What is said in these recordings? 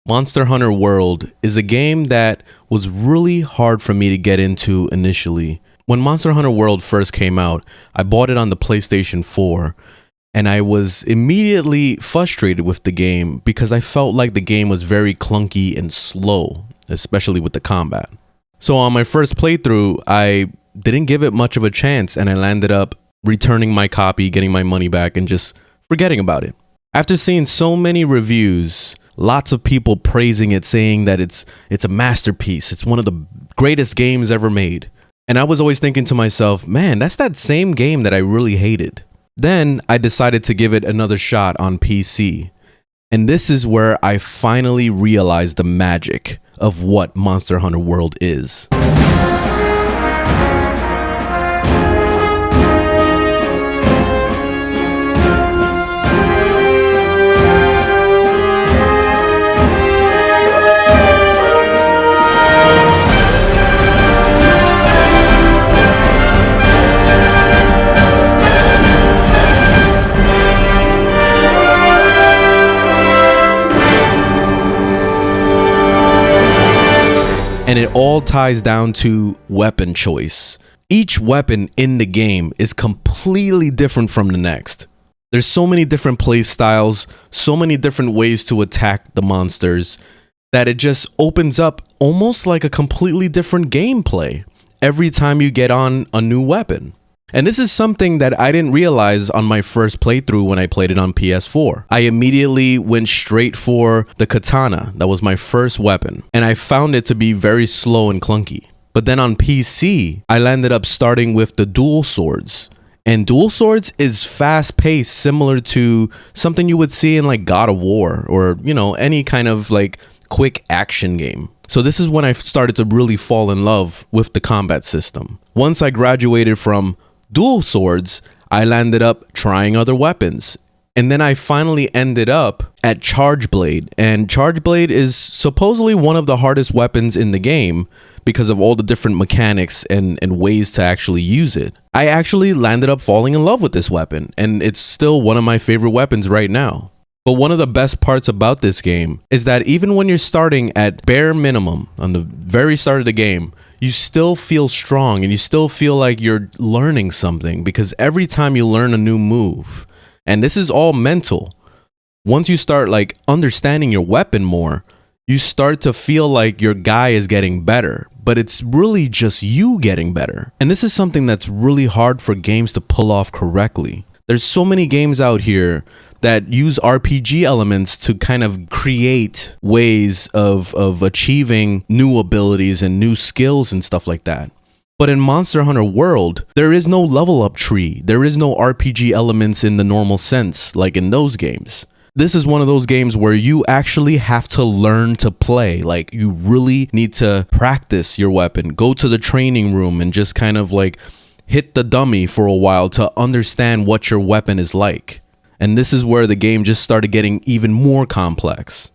Monster Hunter World is a game that was really hard for me to get into initially. When Monster Hunter World first came out, I bought it on the PlayStation 4, and I was immediately frustrated with the game because I felt like the game was very clunky and slow, especially with the combat. So on my first playthrough, I didn't give it much of a chance, and I landed up returning my copy, getting my money back, and just forgetting about it. After seeing so many reviews, lots of people praising it, saying that it's a masterpiece, it's one of the greatest games ever made. And I was always thinking to myself, man, that's that same game that I really hated. Then I decided to give it another shot on PC. And this is where I finally realized the magic of what Monster Hunter World is. And it all ties down to weapon choice. Each weapon in the game is completely different from the next. There's so many different play styles, so many different ways to attack the monsters, that it just opens up almost like a completely different gameplay every time you get on a new weapon. And this is something that I didn't realize on my first playthrough when I played it on PS4. I immediately went straight for the katana. That was my first weapon. And I found it to be very slow and clunky. But then on PC, I landed up starting with the dual swords. And dual swords is fast-paced, similar to something you would see in like God of War or, you know, any kind of like quick action game. So this is when I started to really fall in love with the combat system. Once I graduated from dual swords, I landed up trying other weapons. And then I finally ended up at Charge Blade. And Charge Blade is supposedly one of the hardest weapons in the game because of all the different mechanics and ways to actually use it. I actually landed up falling in love with this weapon, and it's still one of my favorite weapons right now. But one of the best parts about this game is that even when you're starting at bare minimum on the very start of the game, you still feel strong and you still feel like you're learning something, because every time you learn a new move, and this is all mental, once you start like understanding your weapon more, you start to feel like your guy is getting better, but it's really just you getting better. And this is something that's really hard for games to pull off correctly. There's so many games out here that use RPG elements to kind of create ways of achieving new abilities and new skills and stuff like that. But in Monster Hunter World, there is no level up tree. There is no RPG elements in the normal sense, like in those games. This is one of those games where you actually have to learn to play. Like, you really need to practice your weapon, go to the training room and just kind of like hit the dummy for a while to understand what your weapon is like. And this is where the game just started getting even more complex.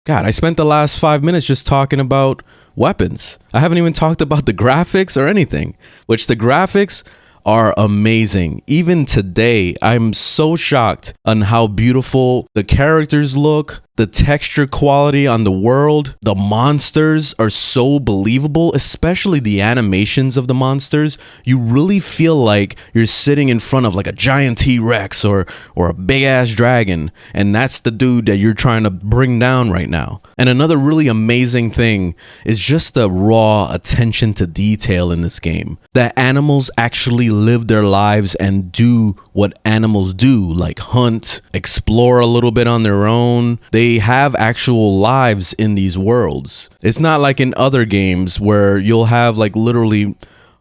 God, I spent the last 5 minutes just talking about weapons. I haven't even talked about the graphics or anything, which the graphics are amazing. Even today, I'm so shocked on how beautiful the characters look, the texture quality on the world. The monsters are so believable, especially the animations of the monsters. You really feel like you're sitting in front of like a giant T-Rex or a big ass dragon, and that's the dude that you're trying to bring down right now. And another really amazing thing is just the raw attention to detail in this game. The animals actually live their lives and do what animals do, like hunt, explore a little bit on their own. They have actual lives in these worlds. It's not like in other games where you'll have like literally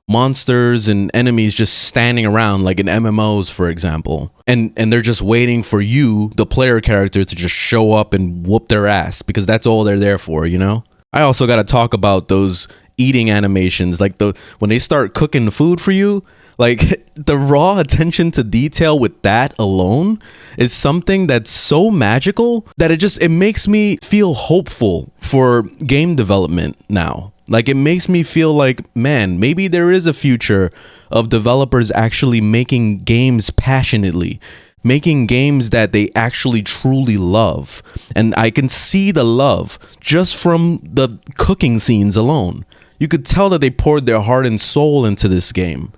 monsters and enemies just standing around, like in MMOs, for example, and they're just waiting for you, the player character, to just show up and whoop their ass, because that's all they're there for, you know? I also got to talk about those eating animations, like when they start cooking food for you. Like, the raw attention to detail with that alone is something that's so magical that it makes me feel hopeful for game development now. Like, it makes me feel like, man, maybe there is a future of developers actually making games passionately, making games that they actually truly love. And I can see the love just from the cooking scenes alone. You could tell that they poured their heart and soul into this game.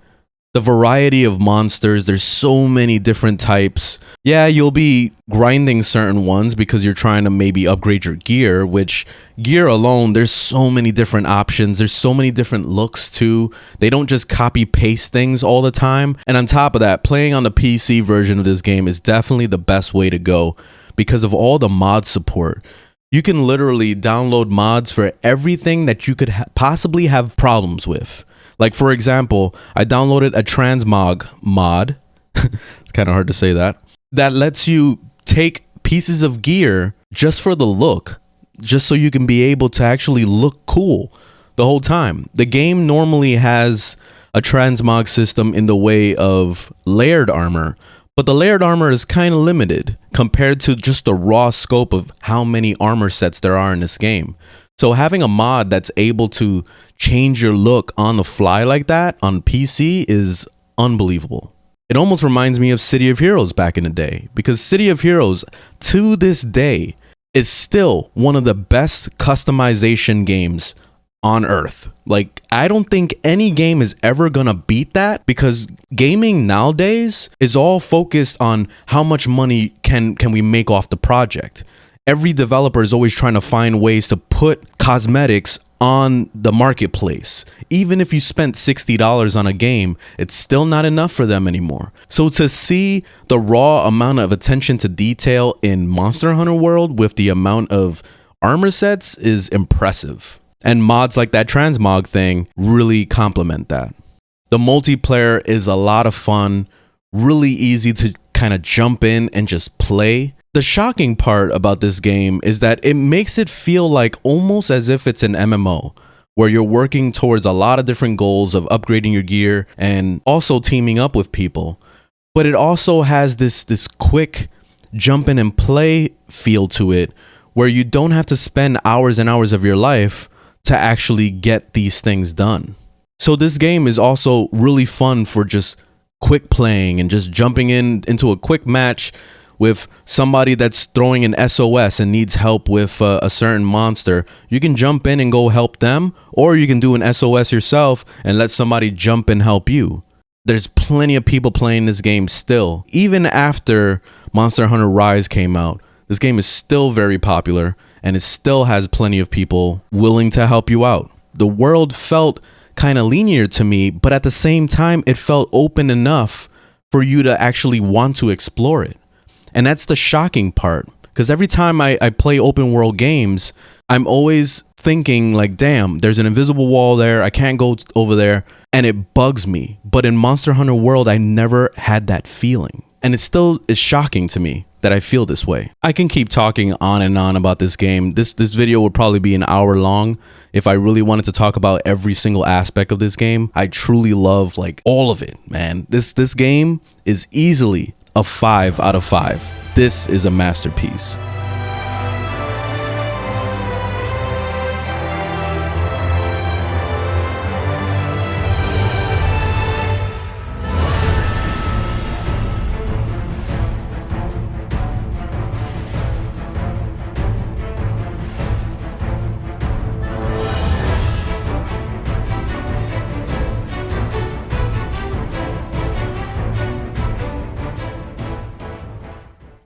The variety of monsters, there's so many different types. Yeah, you'll be grinding certain ones because you're trying to maybe upgrade your gear, which gear alone, there's so many different options. There's so many different looks too. They don't just copy paste things all the time. And on top of that, playing on the PC version of this game is definitely the best way to go because of all the mod support. You can literally download mods for everything that you could possibly have problems with. Like, for example, I downloaded a transmog mod. It's kind of hard to say that. That lets you take pieces of gear just for the look, just so you can be able to actually look cool the whole time. The game normally has a transmog system in the way of layered armor, but the layered armor is kind of limited compared to just the raw scope of how many armor sets there are in this game. So having a mod that's able to change your look on the fly like that on PC is unbelievable. It almost reminds me of City of Heroes back in the day, because City of Heroes to this day is still one of the best customization games on earth. Like, I don't think any game is ever gonna beat that, because gaming nowadays is all focused on how much money can we make off the project. Every developer is always trying to find ways to put cosmetics on the marketplace. Even if you spent $60 on a game, it's still not enough for them anymore. So to see the raw amount of attention to detail in Monster Hunter World with the amount of armor sets is impressive. And mods like that transmog thing really complement that. The multiplayer is a lot of fun, really easy to kind of jump in and just play. The shocking part about this game is that it makes it feel like almost as if it's an MMO, where you're working towards a lot of different goals of upgrading your gear and also teaming up with people. But it also has this quick jump in and play feel to it, where you don't have to spend hours and hours of your life to actually get these things done. So this game is also really fun for just quick playing and just jumping into a quick match with somebody that's throwing an SOS and needs help with a certain monster. You can jump in and go help them, or you can do an SOS yourself and let somebody jump and help you. There's plenty of people playing this game still. Even after Monster Hunter Rise came out, this game is still very popular, and it still has plenty of people willing to help you out. The world felt kind of linear to me, but at the same time, it felt open enough for you to actually want to explore it. And that's the shocking part, because every time I play open world games, I'm always thinking like, damn, there's an invisible wall there, I can't go over there, and it bugs me. But in Monster Hunter World, I never had that feeling. And it still is shocking to me that I feel this way. I can keep talking on and on about this game. This video would probably be an hour long if I really wanted to talk about every single aspect of this game. I truly love like all of it, man. This game is easily a 5 out of 5. This is a masterpiece.